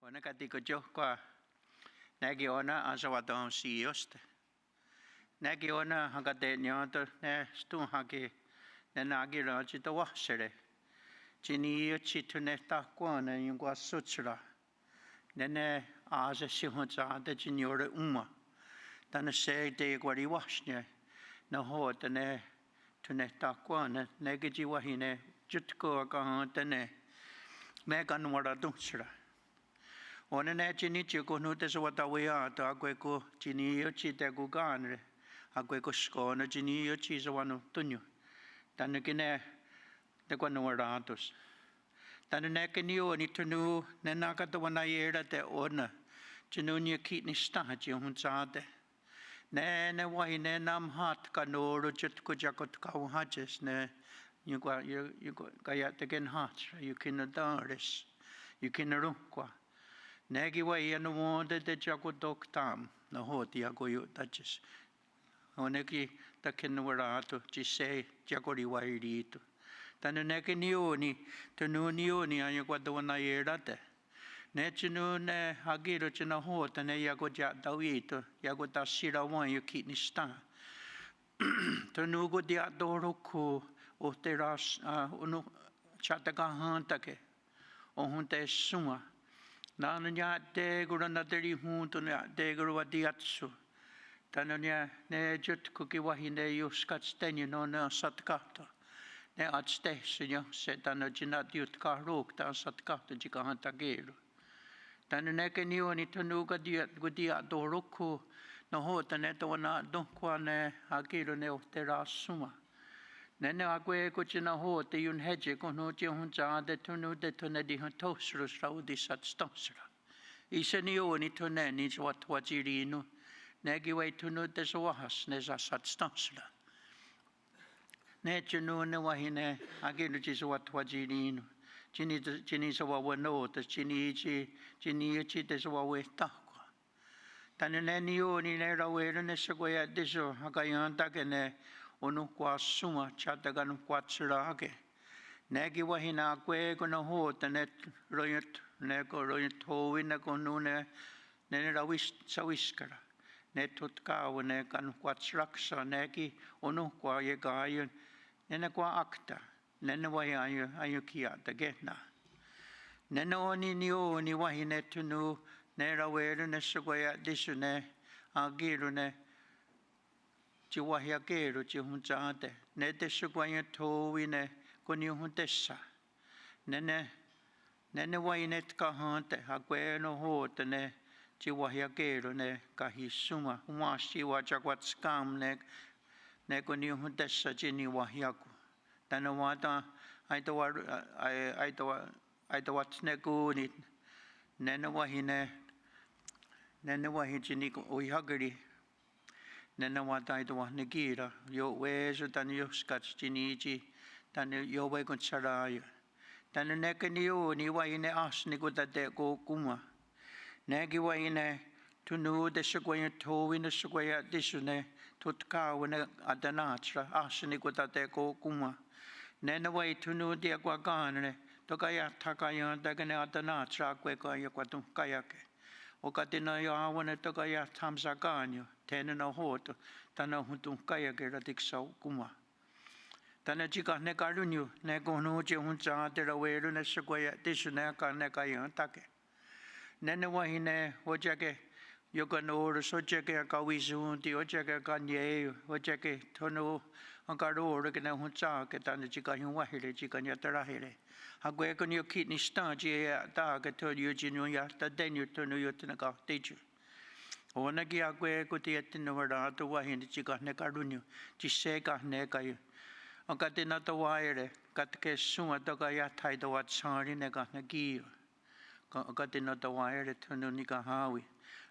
Ona katiko johkoa nägi ona asavaton siiosta. Nägi ona hakate nyoto ne stuhaki ne nagi raji to wahsere. Niioie chitune takwana yungwa Otsira. Ne ase sihunzaade Niioie uma. Tana se te gwari washne na hoota ne tune takwana negiji wahine jutko kahantane me Kahnawá Otsira. Ona ne chinichi ko nute so watawea ta agwe ko Niioie chite ko ganre agwe ko skona Niioie chi so wanu tunyo tanu kine te Kahnawá tos tanu ne kenio ni tunu ne nakata wana yera te ona tunu ni kitni staji hunzade ne wahi ne nam hat kanoro jut ko jakot kau hajes ne you kaya te ken hat you can dares you can runkwa Negi wai anu wonde de jago doktam na hoti ago yu taches. Oneki ta Kahnawá to jise jagori wai rito. Tanu negi nioni tanu nioni ayo kwadona yerate. Ne chinu ne hagiro china hota ne yago ja dawito yago ta sira wan yu kitni sta. Tanu go dia doroku o te ras unu chataka hantake. O hunte suma. Nanya te Ronatha hunto ne te diatsu. Tananya ne jut kuki wahi ne yuskatstenyo no ne satkata. Ne atstesenyo se tana jinat yutkahrook ta satkata jikahantagero. Tanane kenio ni tanuga dia doroku no hota ne tawana donkwa ne agiro ne otera suma. Nene agwe kuchina ho te yun heje kono te hunza de tunu de tune di hantosru saudi sat stonsra. Isa Niioie tune ni wat wajirinu. Negi wei tunu de wahas ne za sat stonsra. Ne chunu ne wahine agilu chi wat wajirinu. Chini sa wawano te chini chi te sa wawetako. Tane ne Niioie ne rawere ne sagoya diso hakayanta ke ne onu kwa suma chataganu Otsirage. Negi wahina kwe kono hota ne royot ne ko royot howi ne kono ne rawis sawiskara. Ne tutkawa ne kan Otsiraksa negi onu kwa yegayon ne kwa akta. Ne wahi ayo kia te gehna. Ne oni Niioie ni wahine tunu ne rawere ne sagoya disu ne agiru ne Chiwahia kero chi hunzade ne te sugwanya towi ne koni huntessa ne wai ne kahante hagwe no hota ne chiwahia kero ne kahisuma humashi wa jagwatskam ne koni huntessa chini wahiaku tana wata aitawat ne kuni ne wahi chini uihagari Nena wata ito wa negira yo weso tan yo skats chinichi tan yo we kon saraya tan neke Niioie ni wa ine as ni ko tate ko kuma negi wa ine tunu de sugwaya towi ne sugwaya disune tutka wene adanatra as ni ko tate ko kuma nena wa tunu de kwa ganne to kaya takaya dagane adanatra kwe kaya kwatum kayake o katina yo awane to kaya tamsa ganyo tena na hoto tana huntung kaya kera tiksau kuma tana jika ne karunyu ne kono je hunza te rawero ne sugwaya tisu ne ka ne kaya take nene wahine ojake yokanoro sojake ka wisu ti ojake ka nye ojake tono ankaro ke ne hunza ke tana jika wahile jika nyatara hele hagwe konyo kitni staji ta ke to yujinu ya ta denyu tono yotna ka teju Ona ki agwe ko te Kahnawá to wahin chi kahne karunyo chi se kahne kayo akate na to waire katke suma to kaya thai to wat sari ne kahne ki akate na to waire thunu ni ka hawi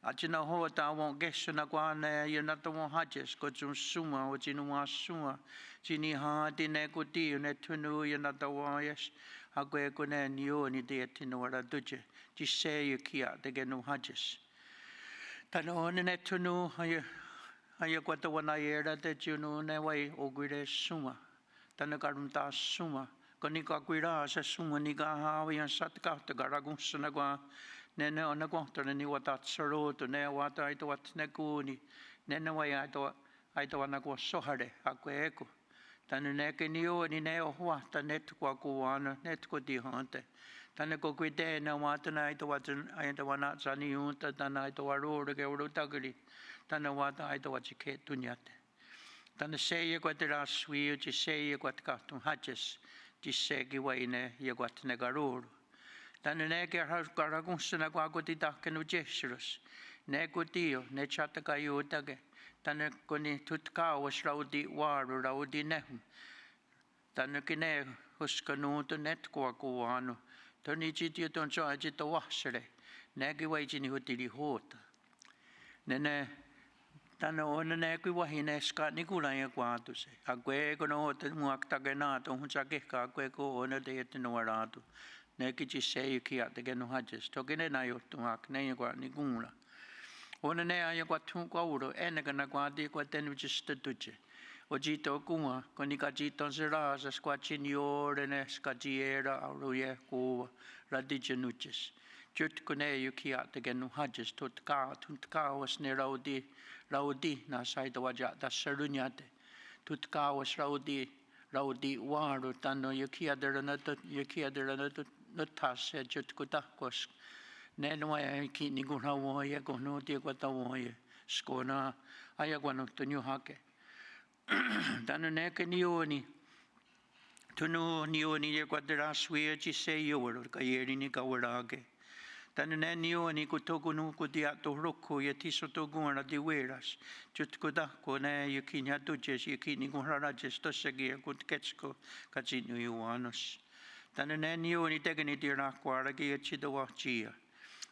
achina ho ta won gesu na kwa ne yuna to won hajes ko chum suma o chinu wa suma chini ha ti ne ko ti ne thunu yuna to wa yes agwe ko ne Niioie ni te Kahnawá tuje chi se yu kia te genu hajes Tano one ne tunu haya kwata wana yera te tunu ne wai ogwire suma. Tana karumta suma. Kani ka kwira sa suma ni ka hawi ang satka te garagung sana kwa Nene ona kohtana ni watat saroto, ne wata aito wat neguni, nene wai aito wana ko sohare, akwe eko. Tanu neke Niioie ni ne o huata net kwa kuwana, net ko di hante. Tanu ko kwite na wata na aito wana zani unta, tana aito waruru ke urutagiri, tanu wata aito wachike tunyate. Tanu seye kwa te raswi, ji seye kwa te katung haches, ji segi wa ine ye kwa te negaruru. Tanu neke karagunsana kwa ko ti takenu jesirus, ne ko dio, ne chata kayu utage. Tanu kuni tutkawas raudi waru raudi nehum. Tanu kine huskanuutu net kwa kuwanu. Tani jitio tonso ajita wasere. Negi waijini hutiri hota. Nene tanu ona neki wahine ska nikula ya kwatu se. Agwe kono hota muaktagenato Otsi'tsakèn agwe ko ona de etinoaratu. Neki jisei kia te geno hajes. Tokine na yotuak ne kwa nikula. Ona ne aya kwa tunga uro ene kana kwa di kwa tenu jista tuche. Ojito kuma koni ka jito zera sa kwa Niioie ne ska jiera auruye ko radije nuches. Jut kone yuki at again hajes tutka was ne raudi na saida waja da sarunyate. Tutka was raudi waru tano yuki aderanatu nutas jut kutakos. Nenwa ki ni Kahnawa ye kono ti kwatawa ye skona aya kwano tunyu hake. Tanu neke Niioie tunu Niioie ye kwadra swie ji se yoro ka yeri ni kawarage. Tanu ne Niioie kutoku nu kudia to roku ye tisoto guna di weras. Jut kudako ne yukinya tujes yukini gunarajes to segi kutketsko kajinu yuanos. Tanu ne Niioie tegani dirakwa ge chidawa chia.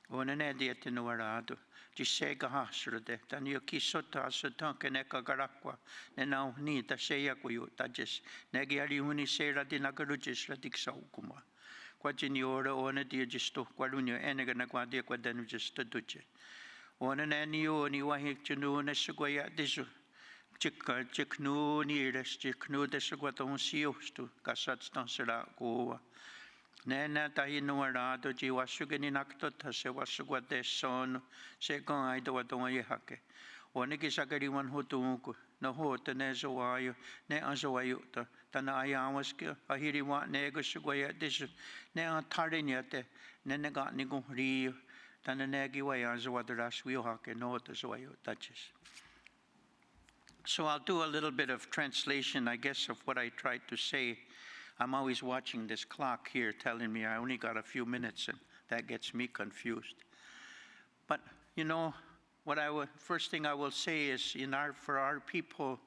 Ona ne dia tinoarado. Jisega hasrode. Tanu yuki sota sotanke ne kagarakwa. Ne nau ni ta seya kuyu tajes. Negi ali uni sera di nagarujes radiksa ukuma. Kwa Niioie ona dia jisto kwa lunyo enega na kwa dia kwa denu jisto duche. Ona ne Niioie wahi chunu ne sugwaya disu. Chiknu ni ires chiknu desugwa ton siostu kasats ton sera kuwa. Nena tahi noarado ji wasugeni naktota se wasugwa deson se kon aido watonga yehake. Ona ki sakari wan hotungu no hota ne zoayo ne azoayuta tana ayawas ke ahiri wa ne gusugwaya disu ne antarinyate ne nega nigun rio tana negi wa azoadras wiohake no hota zoayo touches. So I'll do a little bit of translation, I guess, of what I tried to say. I'm always watching this clock here telling me I only got a few minutes, and that gets me confused. But, you know, first thing I will say is for our people,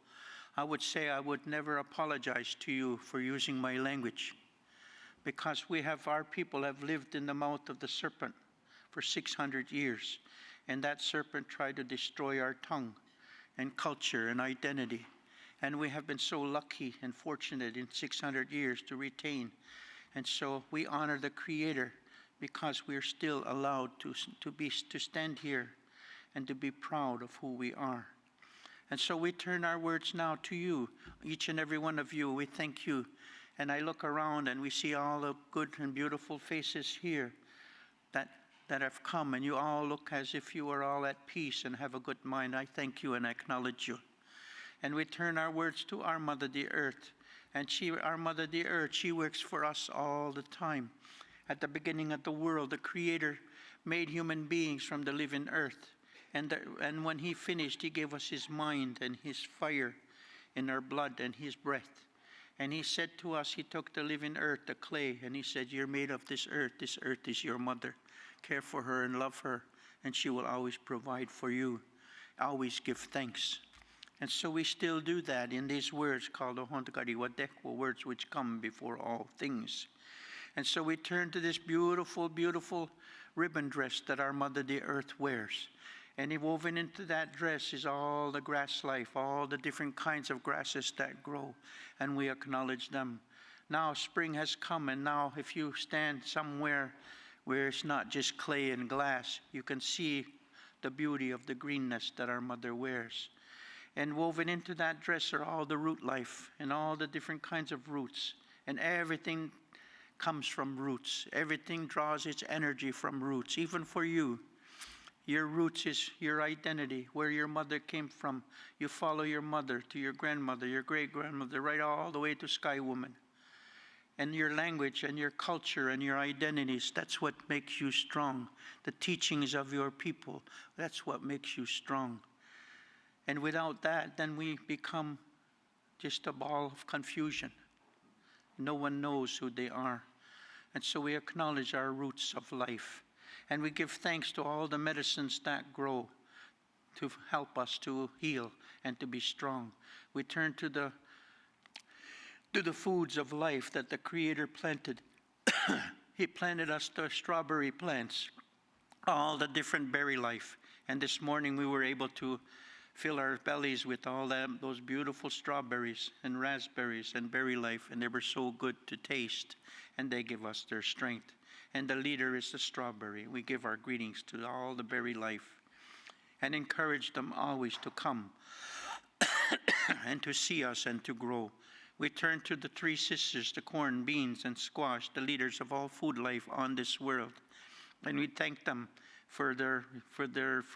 I would say I would never apologize to you for using my language, because our people have lived in the mouth of the serpent for 600 years, and that serpent tried to destroy our tongue and culture and identity. And we have been so lucky and fortunate in 600 years to retain. And so we honor the Creator because we're still allowed to stand here and to be proud of who we are. And so we turn our words now to you, each and every one of you. We thank you. And I look around and we see all the good and beautiful faces here that have come, and you all look as if you are all at peace and have a good mind. I thank you and I acknowledge you. And we turn our words to our Mother, the Earth. And our Mother, the Earth, she works for us all the time. At the beginning of the world, the Creator made human beings from the living earth. And when He finished, He gave us His mind and His fire in our blood and His breath. And He said to us, He took the living earth, the clay, and He said, you're made of this earth. This earth is your mother. Care for her and love her, and she will always provide for you. Always give thanks. And so we still do that in these words called Otsi'tsakèn, words which come before all things. And so we turn to this beautiful, beautiful ribbon dress that our Mother the Earth wears. And woven into that dress is all the grass life, all the different kinds of grasses that grow, and we acknowledge them. Now spring has come, and now if you stand somewhere where it's not just clay and glass, you can see the beauty of the greenness that our Mother wears. And woven into that dress are all the root life and all the different kinds of roots. And everything comes from roots. Everything draws its energy from roots, even for you. Your roots is your identity, where your mother came from. You follow your mother to your grandmother, your great-grandmother, right all the way to Sky Woman. And your language and your culture and your identities, that's what makes you strong. The teachings of your people, that's what makes you strong. And without that, then we become just a ball of confusion. No one knows who they are. And so we acknowledge our roots of life. And we give thanks to all the medicines that grow to help us to heal and to be strong. We turn to the foods of life that the Creator planted. He planted us the strawberry plants, all the different berry life. And this morning we were able to fill our bellies with all those beautiful strawberries and raspberries and berry life, and they were so good to taste, and they give us their strength. And the leader is the strawberry. We give our greetings to all the berry life and encourage them always to come and to see us and to grow. We turn to the three sisters, the corn, beans, and squash, the leaders of all food life on this world. And we thank them for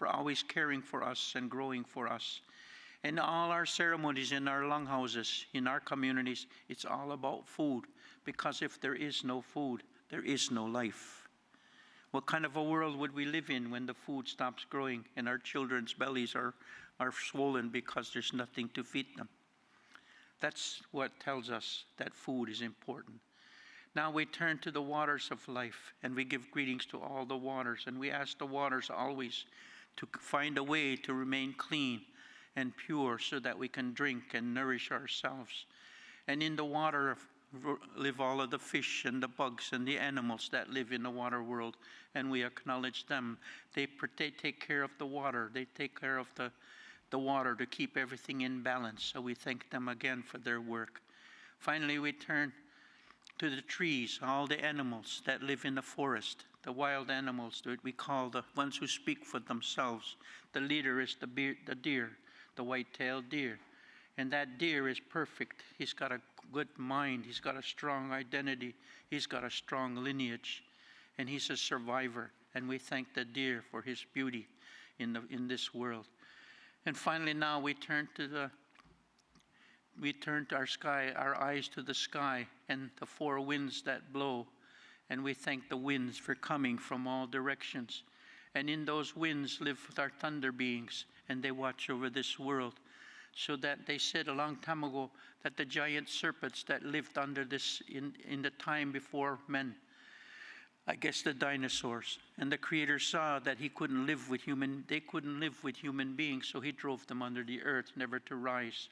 always caring for us and growing for us. And all our ceremonies in our longhouses, in our communities, it's all about food. Because if there is no food, there is no life. What kind of a world would we live in when the food stops growing and our children's bellies are swollen because there's nothing to feed them? That's what tells us that food is important. Now we turn to the waters of life, and we give greetings to all the waters, and we ask the waters always to find a way to remain clean and pure so that we can drink and nourish ourselves. And in the water live all of the fish and the bugs and the animals that live in the water world, and we acknowledge them. They take care of the water. They take care of the water to keep everything in balance. So we thank them again for their work. Finally, we turn to the trees, all the animals that live in the forest, the wild animals that we call the ones who speak for themselves. The leader is the deer, the white-tailed deer. And that deer is perfect. He's got a good mind. He's got a strong identity. He's got a strong lineage. And he's a survivor. And we thank the deer for his beauty in this world. And finally now we turn to our sky, our eyes to the sky and the four winds that blow. And we thank the winds for coming from all directions. And in those winds live our thunder beings, and they watch over this world. So that they said a long time ago that the giant serpents that lived under this in the time before men, I guess the dinosaurs, and the Creator saw that they couldn't live with human beings, so he drove them under the earth, never to rise.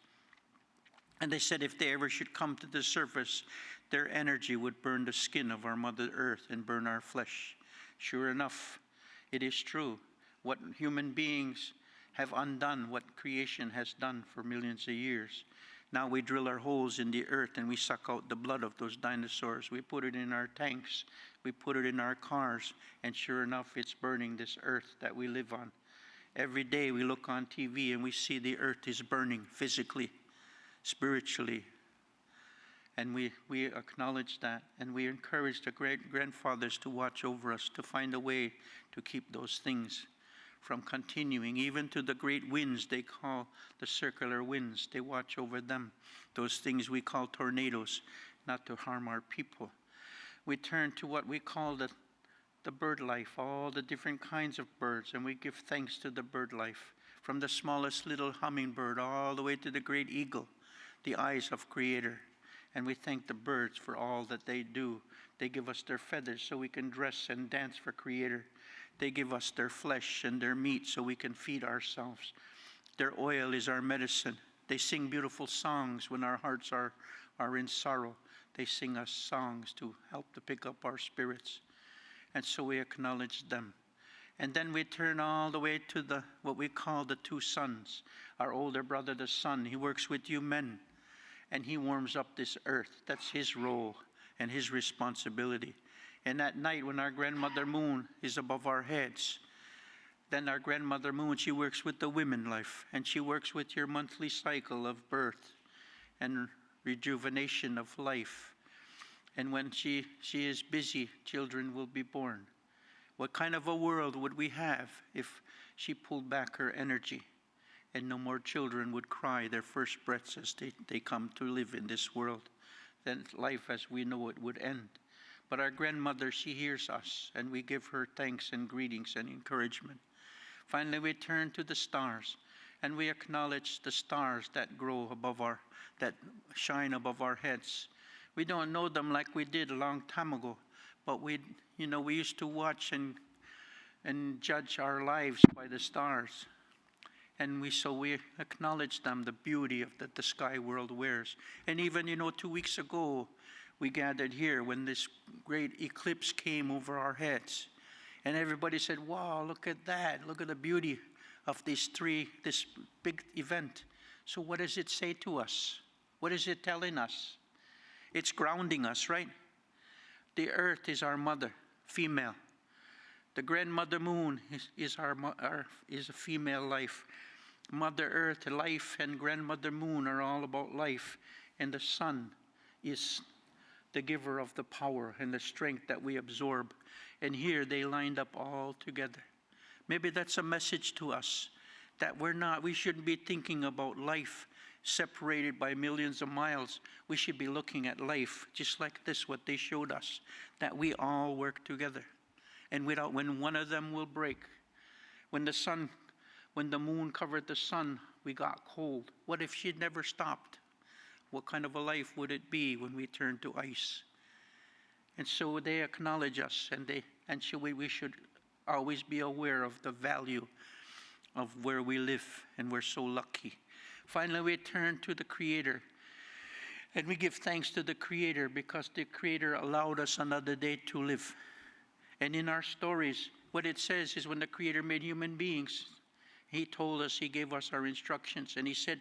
And they said if they ever should come to the surface, their energy would burn the skin of our Mother Earth and burn our flesh. Sure enough, it is true. What human beings have undone, what creation has done for millions of years. Now we drill our holes in the earth and we suck out the blood of those dinosaurs. We put it in our tanks. We put it in our cars. And sure enough, it's burning this earth that we live on. Every day we look on TV and we see the earth is burning physically, spiritually. And we acknowledge that. And we encourage the great-grandfathers to watch over us, to find a way to keep those things from continuing, even to the great winds they call the circular winds. They watch over them, those things we call tornadoes, not to harm our people. We turn to what we call the bird life, all the different kinds of birds, and we give thanks to the bird life, from the smallest little hummingbird all the way to the great eagle, the eyes of Creator. And we thank the birds for all that they do. They give us their feathers so we can dress and dance for Creator. They give us their flesh and their meat so we can feed ourselves. Their oil is our medicine. They sing beautiful songs when our hearts are in sorrow. They sing us songs to help to pick up our spirits. And so we acknowledge them. And then we turn all the way to what we call the two sons. Our older brother, the sun, he works with you men. And he warms up this earth. That's his role and his responsibility. And at night when our grandmother moon is above our heads, then our grandmother moon, she works with the women life, and she works with your monthly cycle of birth and rejuvenation of life. And when she is busy, children will be born. What kind of a world would we have if she pulled back her energy and no more children would cry their first breaths as they come to live in this world? Then life as we know it would end. But our grandmother, she hears us, and we give her thanks and greetings and encouragement. Finally, we turn to the stars, and we acknowledge the stars that grow above that shine above our heads. We don't know them like we did a long time ago, but we used to watch and judge our lives by the stars. And we acknowledge them, the beauty that the sky world wears. And even, 2 weeks ago, we gathered here when this great eclipse came over our heads. And everybody said, wow, look at that. Look at the beauty of this big event. So what does it say to us? What is it telling us? It's grounding us, right? The earth is our mother, female. The grandmother moon is a female life. Mother Earth, life, and grandmother moon are all about life. And the sun is the giver of the power and the strength that we absorb. And here they lined up all together. Maybe that's a message to us that we shouldn't be thinking about life separated by millions of miles. We should be looking at life just like this, what they showed us, that we all work together. And when one of them will break, when the moon covered the sun, we got cold. What if she'd never stopped? What kind of a life would it be when we turn to ice? And so they acknowledge us, we should always be aware of the value of where we live, and we're so lucky. Finally, we turn to the Creator, and we give thanks to the Creator because the Creator allowed us another day to live. And in our stories, what it says is when the Creator made human beings, He told us, He gave us our instructions, and He said,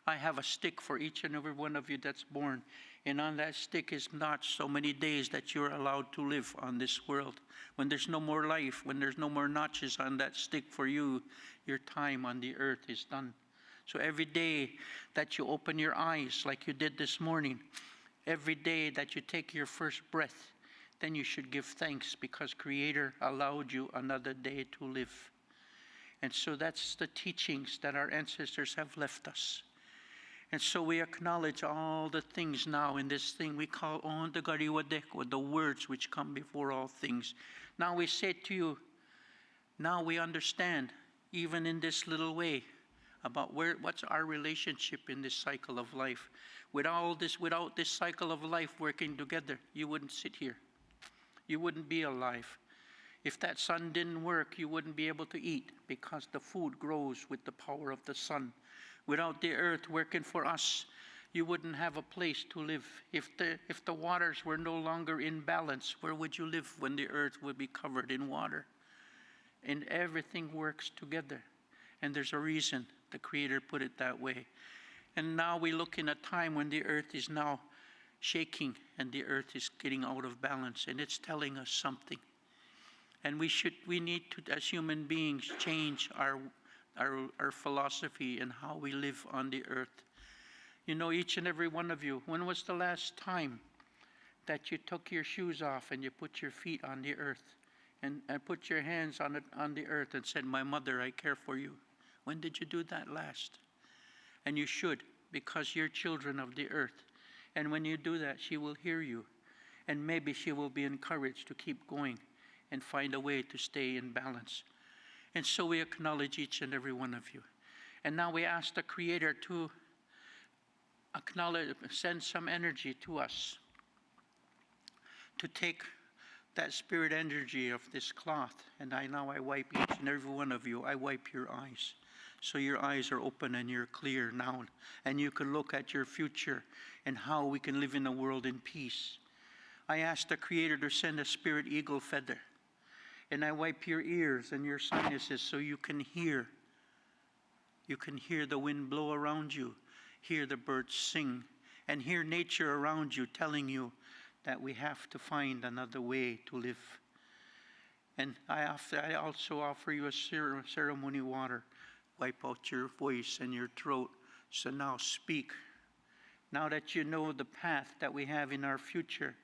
I have a stick for each and every one of you that's born. And on that stick is not so many days that you're allowed to live on this world. When there's no more life, when there's no more notches on that stick for you, your time on the earth is done. So every day that you open your eyes like you did this morning, every day that you take your first breath, then you should give thanks because Creator allowed you another day to live. And so that's the teachings that our ancestors have left us. And so we acknowledge all the things now in this thing we call Otsi'tsakèn, the words which come before all things. Now we say to you, now we understand, even in this little way, about what's our relationship in this cycle of life. Without this cycle of life working together, you wouldn't sit here. You wouldn't be alive. If that sun didn't work, you wouldn't be able to eat because the food grows with the power of the sun. Without the earth working for us, you wouldn't have a place to live. If the waters were no longer in balance, where would you live when the earth would be covered in water? And everything works together. And there's a reason the Creator put it that way. And now we look in a time when the earth is now shaking and the earth is getting out of balance, and it's telling us something. And we need to, as human beings, change our philosophy and how we live on the earth. Each and every one of you, when was the last time that you took your shoes off and you put your feet on the earth and put your hands on the earth and said, my mother, I care for you? When did you do that last? And you should, because you're children of the earth. And when you do that, she will hear you. And maybe she will be encouraged to keep going and find a way to stay in balance. And so we acknowledge each and every one of you. And now we ask the Creator to send some energy to us, to take that spirit energy of this cloth. And I wipe each and every one of you. I wipe your eyes. So your eyes are open and you're clear now. And you can look at your future and how we can live in a world in peace. I ask the Creator to send a spirit eagle feather. And I wipe your ears and your sinuses so you can hear. You can hear the wind blow around you, hear the birds sing, and hear nature around you telling you that we have to find another way to live. And I also offer you a ceremony water. Wipe out your voice and your throat. So now speak. Now that you know the path that we have in our future,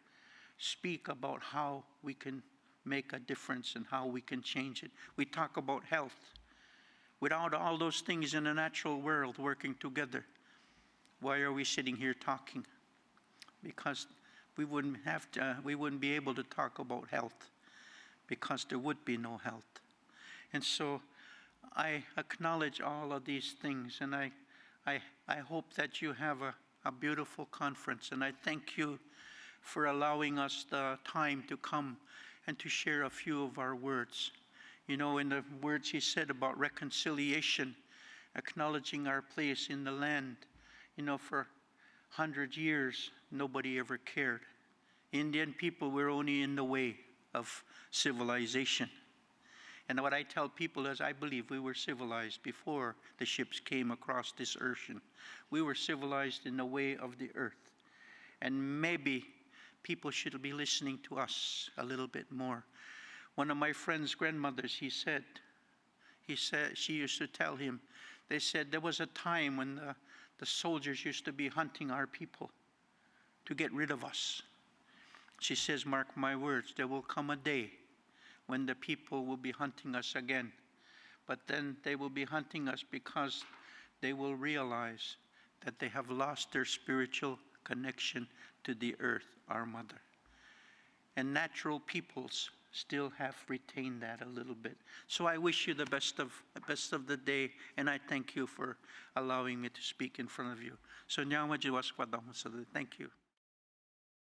speak about how we can make a difference and how we can change it. We talk about health. Without all those things in the natural world working together, why are we sitting here talking? Because we wouldn't be able to talk about health, because there would be no health. And so I acknowledge all of these things, and I hope that you have a beautiful conference, and I thank you for allowing us the time to come and to share a few of our words. You know, in the words he said about reconciliation, acknowledging our place in the land, you know, for 100 years, nobody ever cared. Indian people were only in the way of civilization. And what I tell people is I believe we were civilized before the ships came across this ocean. We were civilized in the way of the earth. And maybe people should be listening to us a little bit more. One of my friend's grandmothers, she used to tell him, they said there was a time when the soldiers used to be hunting our people to get rid of us. She says, mark my words, there will come a day when the people will be hunting us again. But then they will be hunting us because they will realize that they have lost their spiritual connection to the earth, our mother. And natural peoples still have retained that a little bit. So I wish you the best of the day, and I thank you for allowing me to speak in front of you. So thank you.